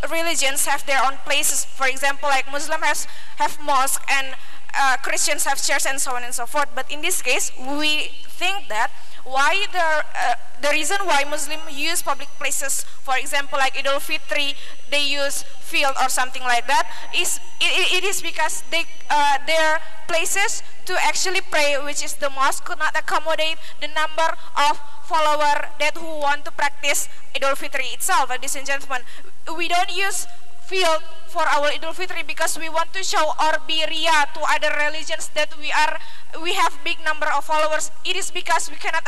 religions have their own places. For example, like Muslims have mosque and Christians have church and so on and so forth. But in this case, we think that why the reason why Muslims use public places, for example, like Idul Fitri, they use field or something like that, it is because their places to actually pray, which is the mosque, could not accommodate the number of followers that who want to practice Idul Fitri itself. Ladies and gentlemen, we don't use field for our Idul Fitri because we want to show or be ria to other religions that we have big number of followers. It is because we cannot,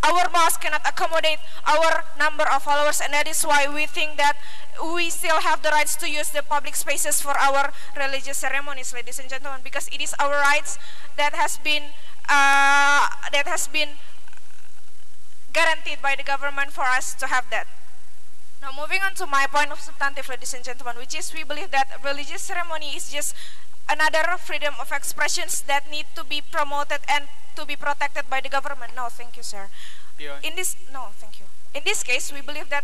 our mosque cannot accommodate our number of followers, and that is why we think that we still have the rights to use the public spaces for our religious ceremonies, ladies and gentlemen, because it is our rights that has been guaranteed by the government for us to have that. Now, moving on to my point of substantive, ladies and gentlemen, which is we believe that religious ceremony is just another freedom of expressions that need to be promoted and to be protected by the government. No, thank you, sir. Yeah. No, thank you. In this case, we believe that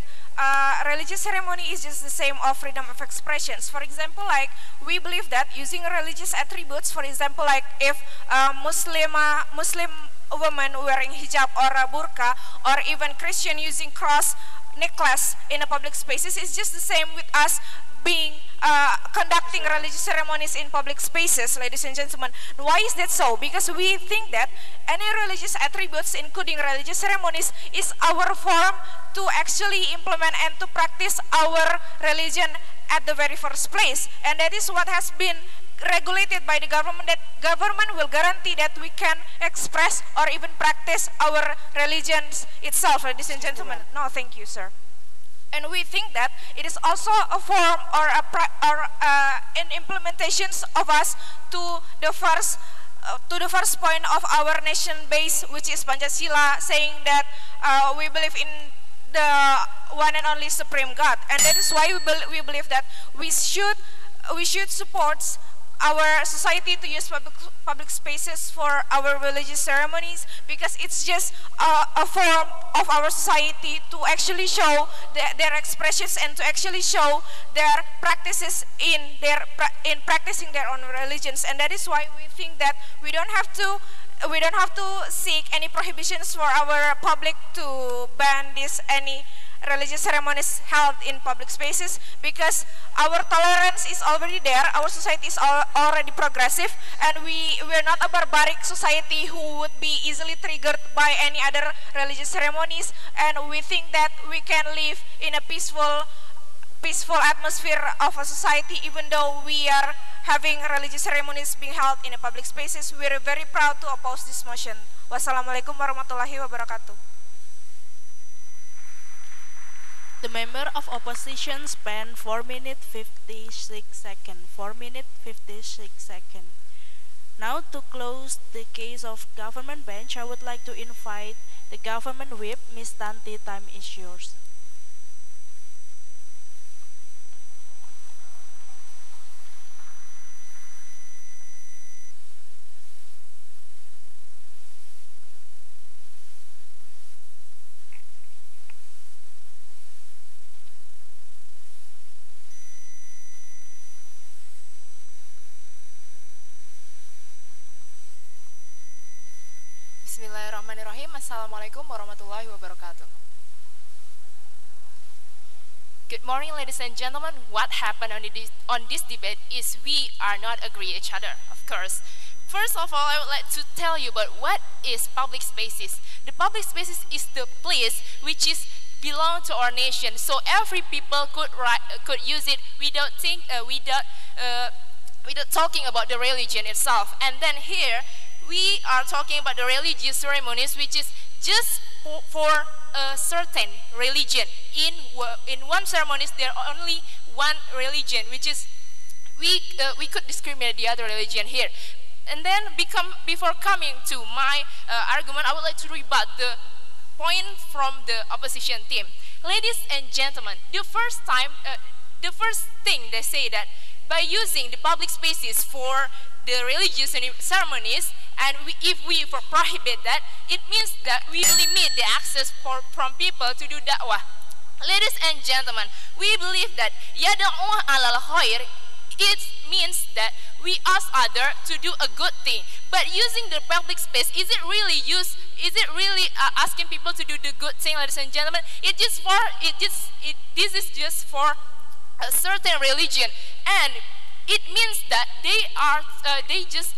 religious ceremony is just the same of freedom of expressions. For example, like we believe that using religious attributes, for example, like if Muslim woman wearing hijab or a burqa, or even Christian using cross necklace in a public spaces, is just the same with us being conducting religious ceremonies in public spaces, ladies and gentlemen. Why is that so? Because we think that any religious attributes, including religious ceremonies, is our form to actually implement and to practice our religion at the very first place. And that is what has been regulated by the government, that government will guarantee that we can express or even practice our religions itself, ladies and gentlemen. No, thank you, sir. And we think that it is also a form or an implementations of us to the first point of our nation base, which is Pancasila, saying that we believe in the one and only supreme God, and that is why we believe that we should support our society to use public spaces for our religious ceremonies, because it's just a form of our society to actually show their expressions and to actually show their practices in practicing their own religions. And that is why we think that we don't have to seek any prohibitions for our public to ban any religious ceremonies held in public spaces, because our tolerance is already there, our society is already progressive, and we're not a barbaric society who would be easily triggered by any other religious ceremonies, and we think that we can live in a peaceful atmosphere of a society even though we are having religious ceremonies being held in the public spaces. We're very proud to oppose this motion. Wassalamualaikum warahmatullahi wabarakatuh. The member of opposition spent 4 minutes 56 seconds. 4 minutes 56 seconds. Now, to close the case of government bench, I would like to invite the government whip, Ms. Tanti. Time is yours. Bismillahirrahmanirrahim. Assalamualaikum warahmatullahi wabarakatuh. Good morning, ladies and gentlemen. What happened on this debate is we are not agree each other, of course. First of all, I would like to tell you about what is public spaces. The public spaces is the place which is belong to our nation, so every people could use it without talking about the religion itself. And then here we are talking about the religious ceremonies, which is just for a certain religion. In one ceremonies, there are only one religion, which is we could discriminate the other religion here. And then before coming to my argument, I would like to rebut the point from the opposition team. Ladies and gentlemen, the first thing they say that by using the public spaces for the religious ceremonies, and if we prohibit that, it means that we limit the access from people to do da'wah. Ladies and gentlemen, we believe that yada'u alal khair, it means that we ask other to do a good thing. But using the public space, is it really asking people to do the good thing, ladies and gentlemen? This is just for a certain religion, and it means that they just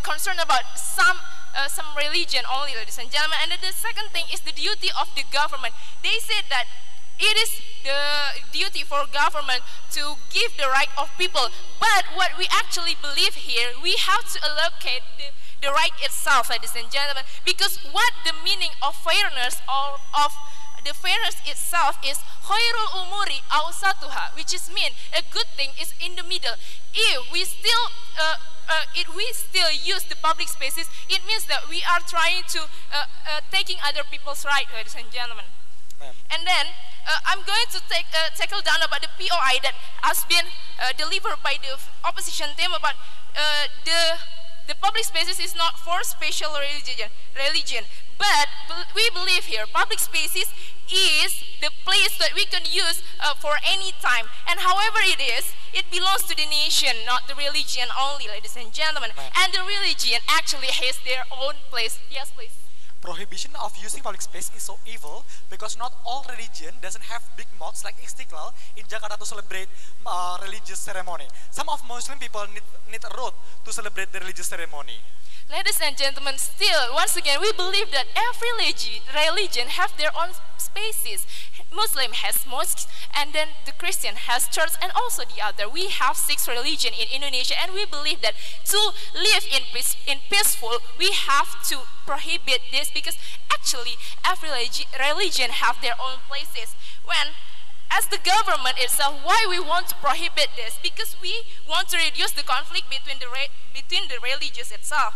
concerned about some religion only, ladies and gentlemen. And then the second thing is the duty of the government. They said that it is the duty for government to give the right of people. But what we actually believe here, we have to allocate the right itself, ladies and gentlemen, because what the meaning of fairness or of the fairness itself is khairul umuri awsatuha, which is mean a good thing is in the middle. If we still use the public spaces, it means that we are trying to taking other people's right, ladies and gentlemen. And then I'm going to tackle down about the POI that has been delivered by the opposition team about the public spaces is not for special religion, but we believe here public spaces is the place that we can use for any time, and however it is, it belongs to the nation, not the religion only, ladies and gentlemen. And the religion actually has their own place. Yes, please. Prohibition of using public space is so evil because not all religion doesn't have big mosques like Istiqlal in Jakarta to celebrate religious ceremony. Some of Muslim people need a road to celebrate the religious ceremony. Ladies and gentlemen, still, once again, we believe that every religion have their own spaces. Muslim has mosques, and then the Christian has church, and also the other. We have 6 religions in Indonesia, and we believe that to live in peaceful, we have to prohibit this, because actually every religion have their own places. When as the government itself, why we want to prohibit this? Because we want to reduce the conflict between the religions itself.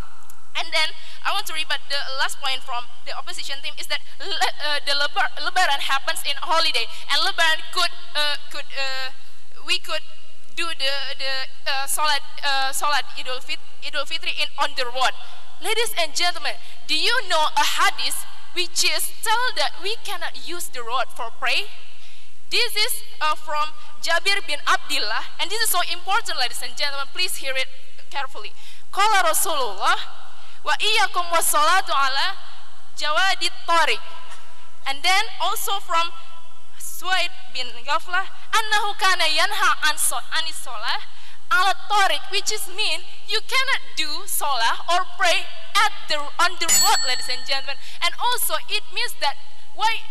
And then I want to read the last point from the opposition team is that the Lebaran happens in holiday, and Lebaran we could do the Salat Idul Fitri on the road. Ladies and gentlemen, do you know a hadith which is tell that we cannot use the road for pray? This is from Jabir bin Abdullah, and this is so important, ladies and gentlemen. Please hear it carefully. Qala Rasulullah wa iyyakum wassalatu ala jawadit tariq. And then also from Suaid bin Ghaflah, annahu kana yanha anis salah ala tariq, which is mean you cannot do salah or pray on the road, ladies and gentlemen. And also it means that why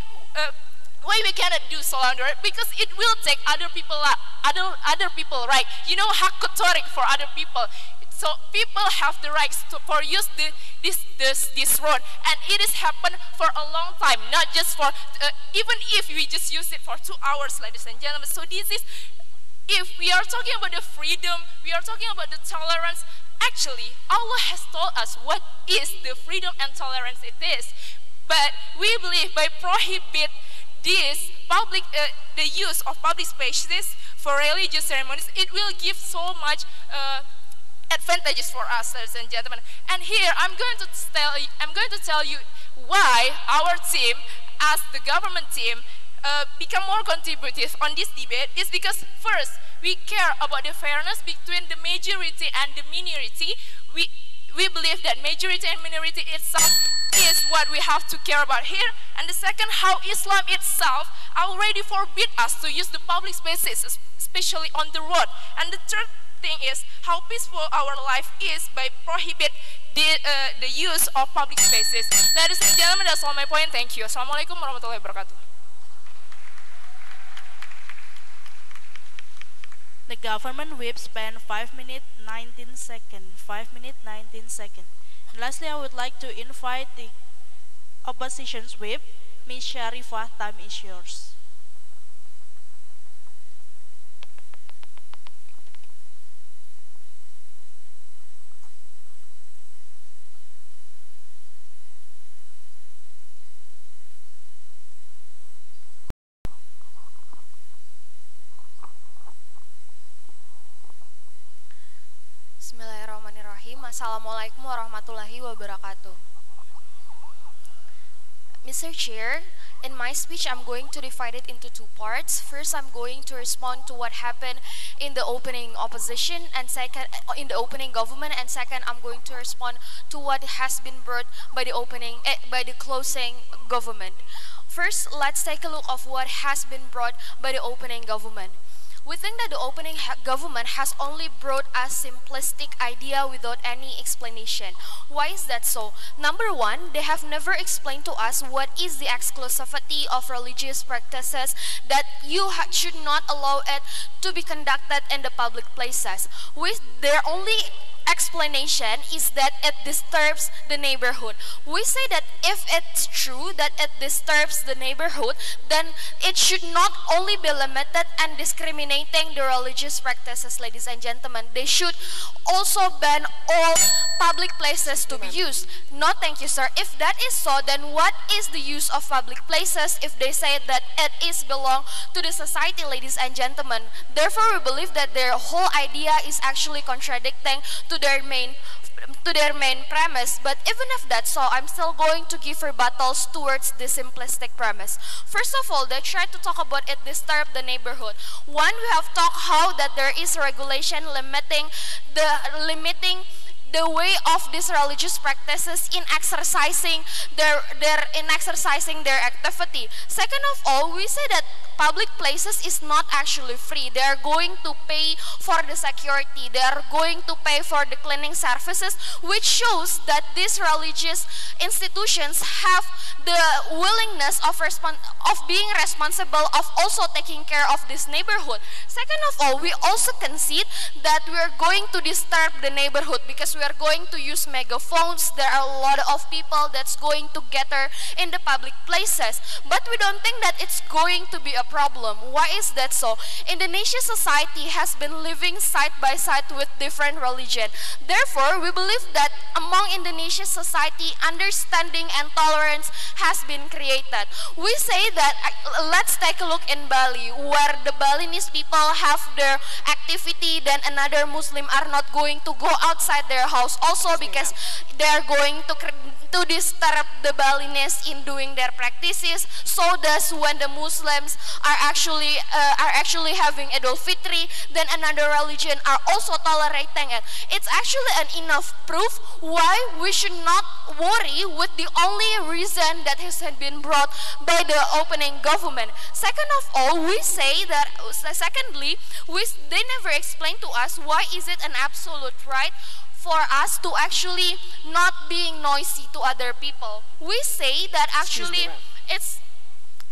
we cannot do salah on the road? Because it will take other people right. You know, hak tariq for other people. So people have the rights to use this road, and it has happened for a long time, not just for even if we just use it for 2 hours, ladies and gentlemen. So this is, if we are talking about the freedom, we are talking about the tolerance. Actually, Allah has told us what is the freedom and tolerance it is. But we believe by prohibit this the use of public spaces for religious ceremonies, it will give so much advantages for us, ladies and gentlemen. And here I'm going to tell you why our team, as the government team, become more contributive on this debate. Is because first we care about the fairness between the majority and the minority. We believe that majority and minority itself is what we have to care about here. And the second, how Islam itself already forbid us to use the public spaces, especially on the road. And the third thing is how peaceful our life is by prohibit the use of public spaces. Ladies and gentlemen, that's all my point. Thank you. Assalamualaikum warahmatullahi wabarakatuh. The government whip spent 5 minutes 19 seconds. 5 minutes 19 seconds. And lastly, I would like to invite the opposition's whip, Ms. Sharifah. Time is yours. Bismillahirrahmanirrahim. Assalamualaikum warahmatullahi wabarakatuh. Mr. Chair, in my speech, I'm going to divide it into two parts. First, I'm going to respond to what happened in the opening opposition, and second, in the opening government, and second, I'm going to respond to what has been brought by the closing government. First, let's take a look of what has been brought by the opening government. We think that the opening government has only brought a simplistic idea without any explanation. Why is that so? Number one, they have never explained to us what is the exclusivity of religious practices that you should not allow it to be conducted in the public places. With their only explanation is that it disturbs the neighborhood. We say that if it's true that it disturbs the neighborhood, then it should not only be limited and discriminating the religious practices, ladies and gentlemen. They should also ban all public places to be used. No, thank you, sir. If that is so, then what is the use of public places if they say that it is belong to the society, ladies and gentlemen? Therefore, we believe that their whole idea is actually contradicting to their main premise. But even if that's so, I'm still going to give rebuttals towards this simplistic premise. First of all, they try to talk about it disturb the neighborhood. One, we have talked how that there is regulation limiting the way of these religious practices in exercising their activity. Second of all, we say that public places is not actually free. They are going to pay for the security. They are going to pay for the cleaning services, which shows that these religious institutions have the willingness of being responsible of also taking care of this neighborhood. Second of all, we also concede that we are going to disturb the neighborhood because we are going to use megaphones. There are a lot of people that's going to gather in the public places. But we don't think that it's going to be a problem. Why is that so? Indonesian society has been living side by side with different religion. Therefore, we believe that among Indonesian society, understanding and tolerance has been created. We say that, let's take a look in Bali, where the Balinese people have their activity, then another Muslim are not going to go outside their house also because they are going to disturb the Balinese in doing their practices. So thus when the Muslims are actually having Idul Fitri, then another religion are also tolerating it. It's actually an enough proof why we should not worry with the only reason that has been brought by the opening government. Second of all, we say that, secondly, they never explain to us why is it an absolute right for us to actually not being noisy to other people. We say that actually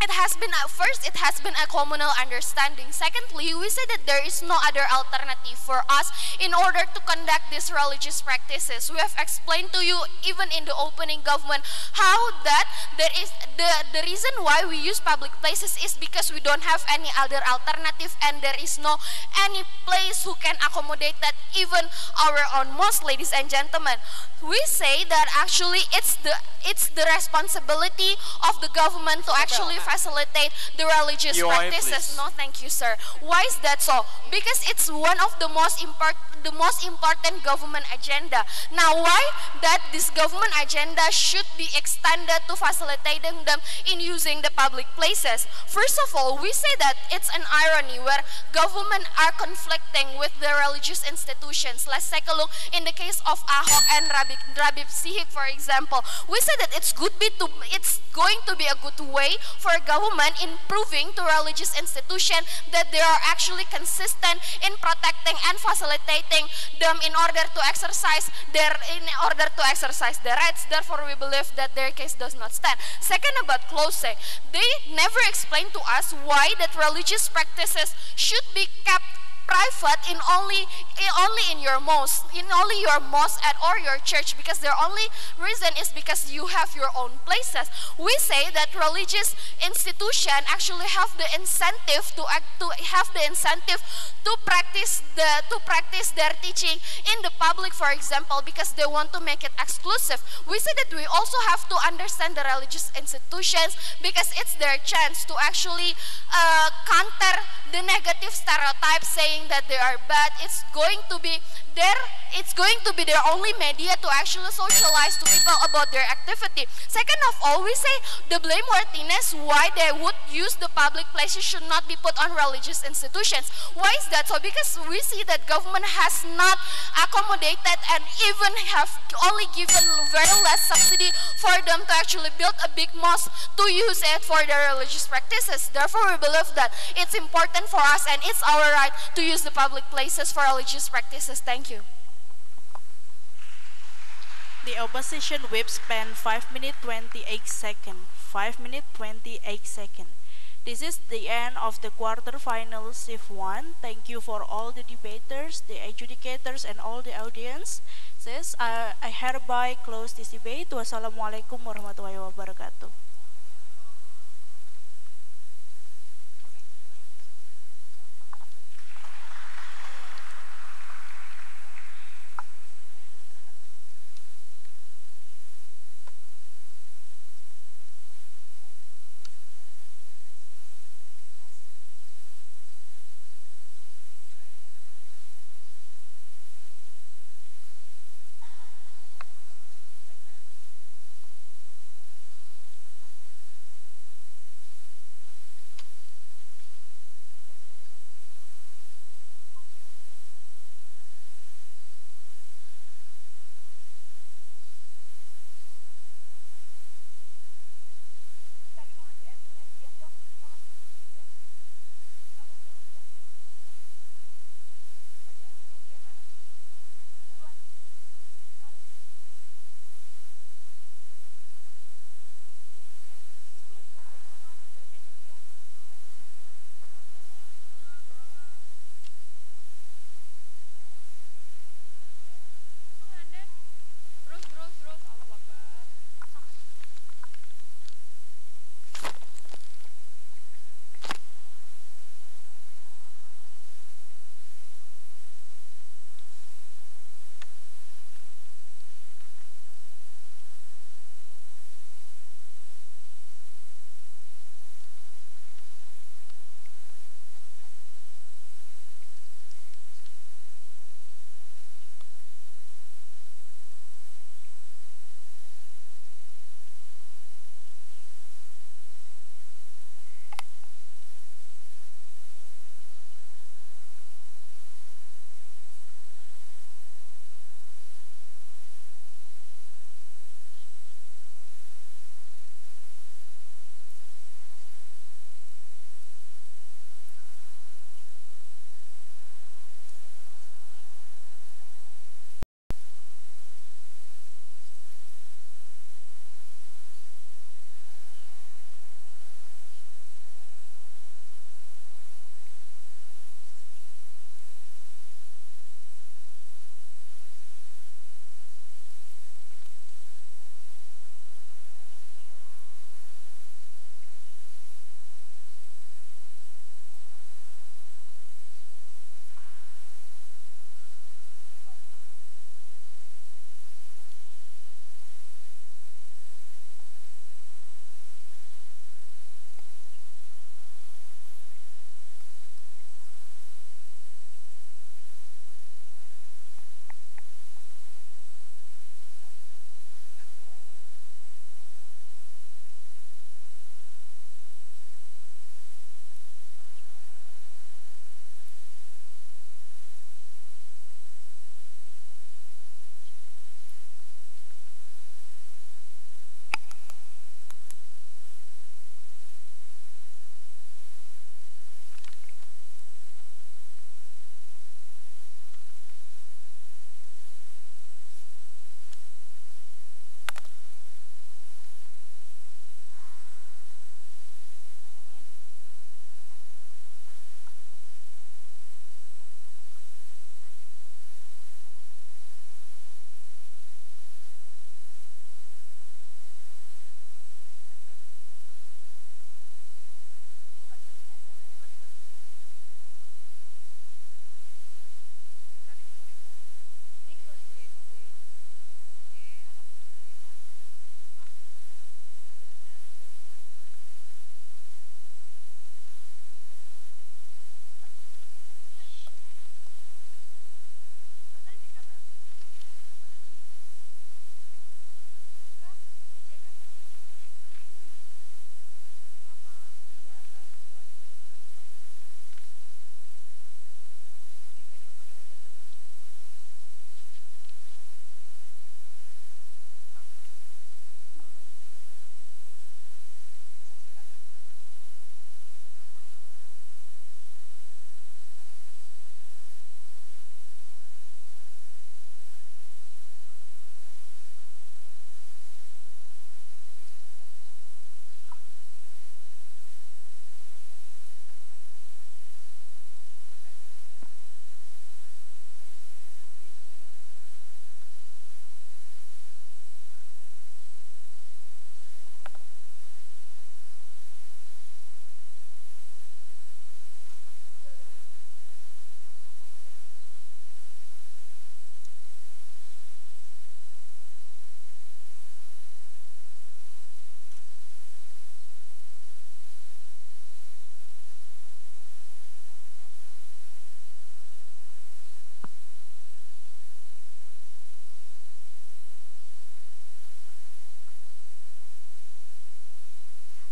it has been a communal understanding. Secondly, we say that there is no other alternative for us in order to conduct these religious practices. We have explained to you even in the opening government how that there is the reason why we use public places is because we don't have any other alternative and there is no any place who can accommodate that, even our own mosque, ladies and gentlemen. We say that actually it's the responsibility of the government to actually facilitate the religious practices. No, thank you, sir. Why is that so? Because it's one of the most important government agenda. Now, why that this government agenda should be extended to facilitating them in using the public places? First of all, we say that it's an irony where government are conflicting with the religious institutions. Let's take a look in the case of Ahok and Rabib Sihik, for example. We say that it's going to be a good way for government in proving to religious institutions that they are actually consistent in protecting and facilitating them in order to exercise their rights. Therefore, we believe that their case does not stand. Second, about closing, they never explain to us why that religious practices should be kept private in only in your mosque, or your church, because their only reason is because you have your own places. We say that religious institution actually have the incentive to practice their teaching in the public, for example, because they want to make it exclusive. We say that we also have to understand the religious institutions because it's their chance to actually counter the negative stereotypes saying that they are bad. It's going to be there it's going to be their only media to actually socialize to people about their activity. Second of all, we say the blameworthiness why they would use the public places should not be put on religious institutions. Why is that so? Because we see that government has not accommodated and even have only given very less subsidy for them to actually build a big mosque to use it for their religious practices. Therefore, we believe that it's important for us and it's our right to use the public places for religious practices. Thank you. The opposition whip spent 5 minutes 28 seconds. 5 minutes 28 seconds. This is the end of the quarterfinal shift 1. Thank you for all the debaters, the adjudicators, and all the audience. Says I hereby close this debate. Wassalamualaikum warahmatullahi wabarakatuh.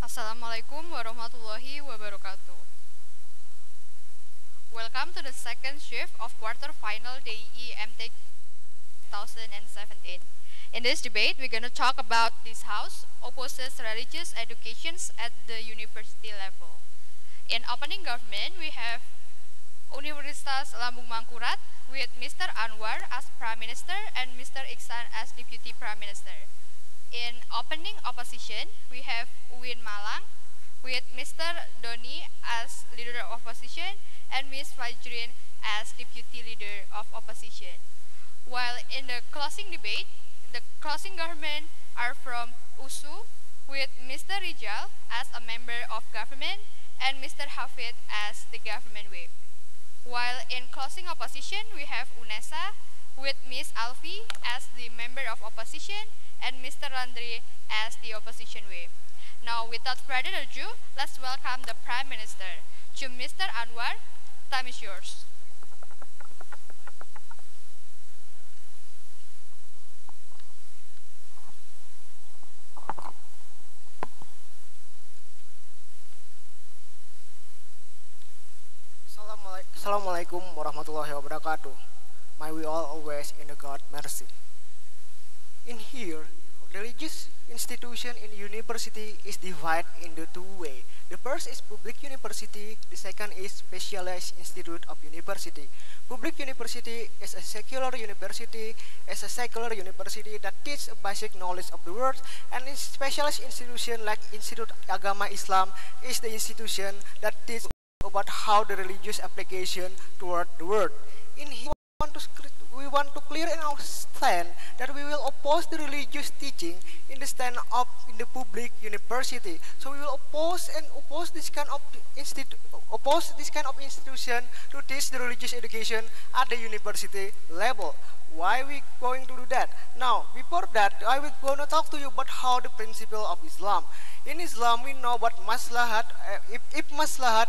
Assalamualaikum warahmatullahi wabarakatuh. Welcome to the second shift of quarter-final DE MTech 2017. In this debate, we're going to talk about this house opposes religious educations at the university level. In opening government, we have Universitas Lambung Mangkurat with Mr. Anwar as Prime Minister and Mr. Iksan as Deputy Prime Minister. In opening opposition, we have UIN Malang with Mr. Doni as Leader of Opposition and Ms. Fajrin as Deputy Leader of Opposition. While in the closing debate, the closing government are from USU with Mr. Rijal as a member of government and Mr. Hafid as the government whip. While in closing opposition, we have UNESA with Ms. Alfi as the member of opposition and Mr. Landry as the opposition whip. Now, without further ado, let's welcome the Prime Minister. To Mr. Anwar, time is yours. Assalamualaikum warahmatullahi wabarakatuh. May we all always in the God mercy. In here, religious institution in university is divided into two ways. The first is public university, the second is specialized institute of university. Public university is a secular university, that teaches a basic knowledge of the world, and a specialized institution like Institute Agama Islam is the institution that teaches about how the religious application toward the world. In here, we want to clear in our stand that we will oppose the religious teaching in the stand of in the public university. So we will oppose this kind of institution to teach the religious education at the university level. Why we going to do that? Now, before that, I will going to talk to you about how the principle of Islam. In Islam, we know what maslahat. If maslahat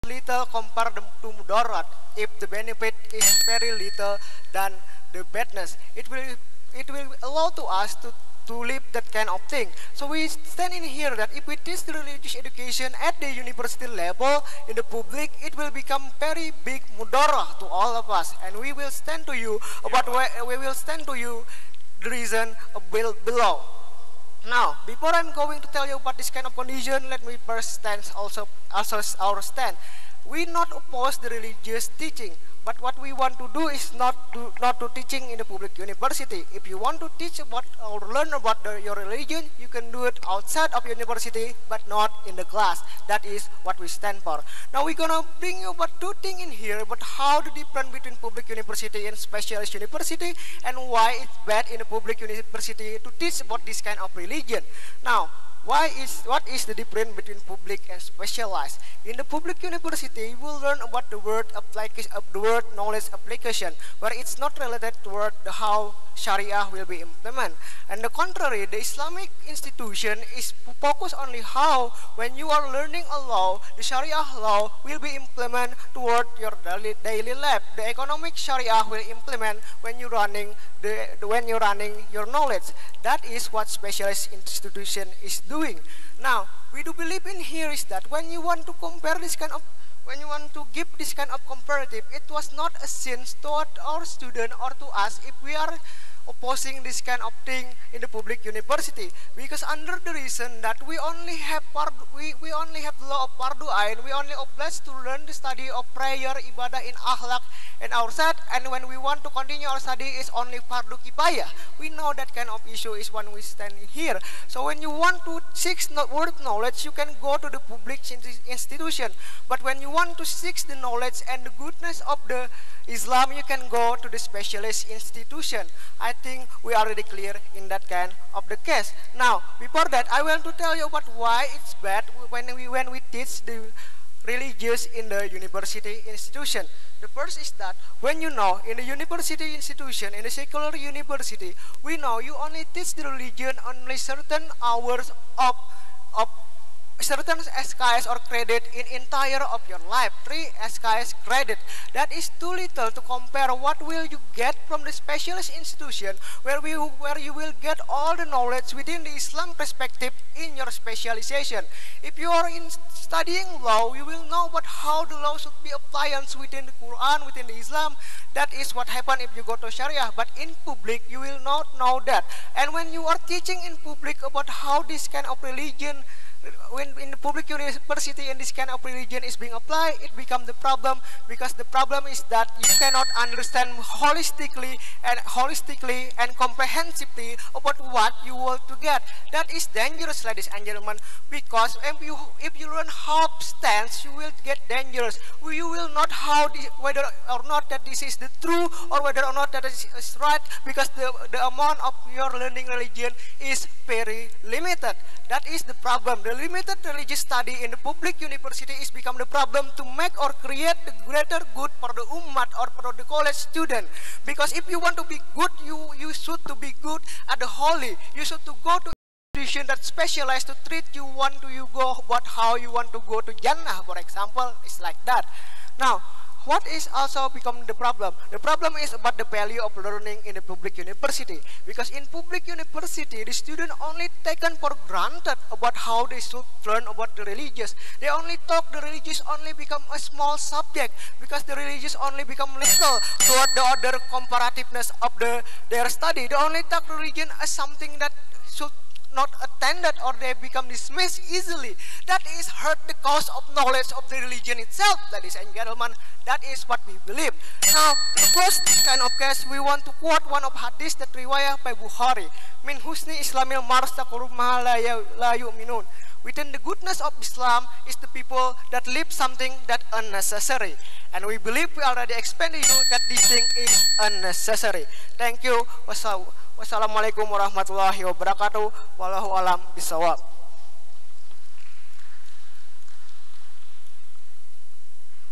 little compared to mudarat, if the benefit is very little than the badness, it will allow to us to live that kind of thing. So we stand in here that if we teach the religious education at the university level in the public, it will become very big mudarah to all of us, and we will stand to you about the reason below. Now, before I'm going to tell you about this kind of condition, let me first stand also our stand. We not oppose the religious teaching, but what we want to do is not to teaching in the public university. If you want to teach about or learn about your religion, you can do it outside of university, but not in the class. That is what we stand for. Now we're gonna bring you about two things in here about how the difference between public university and specialist university, and why it's bad in the public university to teach about this kind of religion. Now, what is the difference between public and specialized? In the public university, you will learn about the word knowledge application, where it's not related toward how Sharia will be implemented. And the contrary, the Islamic institution is focused only how, when you are learning a law, the Sharia law will be implemented toward your daily life. The economic Sharia will implement when you're running your knowledge. That is what specialized institution is doing. Now, we do believe in here is that when you want to compare this kind of, when you want to give this kind of comparative, it was not a sin toward our student or to us if we are opposing this kind of thing in the public university, because under the reason that we only have we only have law of fardu ain, we only obliged to learn the study of prayer, ibadah in akhlak and our set, and when we want to continue our study is only fardu kifayah. We know that kind of issue is when we stand here. So when you want to seek word knowledge, you can go to the public institution, but when you want to seek the knowledge and the goodness of the Islam, you can go to the specialist institution. I think we are already clear in that kind of the case. Now, before that, I want to tell you about why it's bad when we teach the religious in the university institution. The first is that when you know in the university institution, in the secular university, we know you only teach the religion only certain hours of certain SKS or credit in entire of your life. 3 SKS credit. That is too little to compare what will you get from the specialist institution where you will get all the knowledge within the Islam perspective in your specialization. If you are in studying law, you will know about how the law should be applied within the Quran, within the Islam. That is what happens if you go to Sharia. But in public, you will not know that. And when you are teaching in public about how this kind of religion, when in the public university and this kind of religion is being applied, it becomes the problem, because the problem is that you cannot understand holistically and comprehensively about what you want to get. That is dangerous, ladies and gentlemen, because if you learn half stance, you will get dangerous. You will not whether or not that this is the true or whether or not that is right, because the amount of your learning religion is very limited. That is the problem. The limited religious study in the public university is become the problem to make or create the greater good for the ummah or for the college student. Because if you want to be good, you should to be good at the holy. You should to go to institution that specialize to treat you go about how you want to go to Jannah, for example. It's like that. Now, what is also become the problem? The problem is about the value of learning in the public university. Because in public university, the student only taken for granted about how they should learn about the religious. They only talk the religious only become a small subject, because the religious only become little toward the other comparativeness of their study. They only talk religion as something that should not attended, or they become dismissed easily. That is hurt the cause of knowledge of the religion itself, ladies and gentlemen. That is what we believe. Now, to close this kind of case, we want to quote one of hadith that riwayah by Bukhari. Min husni islamil mars taqrumaha la yu'minun. Within the goodness of Islam is the people that live something that unnecessary. And we believe we already explained to you that this thing is unnecessary. Thank you. Wassalamualaikum warahmatullahi wabarakatuh. Wallahu alam bisawab.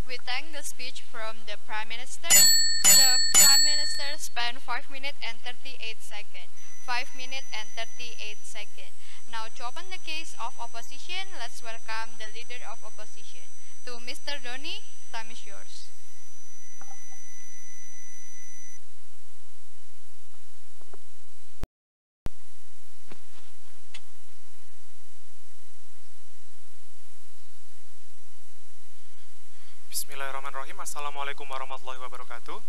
We thank the speech from the Prime Minister. The Prime Minister spent 5 minutes and 38 seconds. 5 minutes and 38 seconds. Now to open the case of opposition, let's welcome the leader of opposition. To Mr. Doni, time is yours. Bismillahirrahmanirrahim. Assalamualaikum warahmatullahi wabarakatuh.